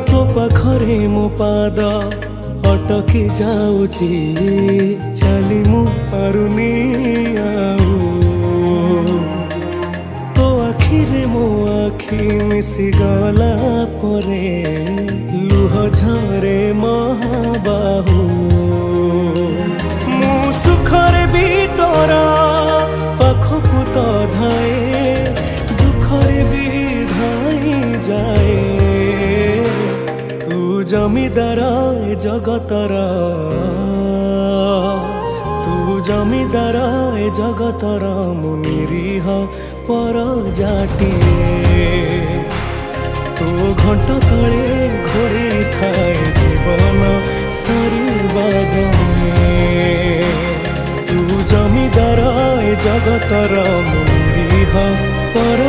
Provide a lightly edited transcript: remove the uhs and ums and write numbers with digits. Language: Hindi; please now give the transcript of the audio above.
तो पाखरे मो पाद अटकी जाऊची चली मु पारुनी आऊ तो आखिरे मो आखि मिसी गला परे लुह झरे महाबाहू मु सुखरे भी तोरा पाखकु तो धाए दुखरे भी धाई जाए तू जमीदार ए जगतर तू जमीदार ए जगतर मु निरीह पर जाटिए तो घंट तले घोड़ी थाए जीवन सरिबा जाए तू जमीदार ए जगतर मु निरीह पर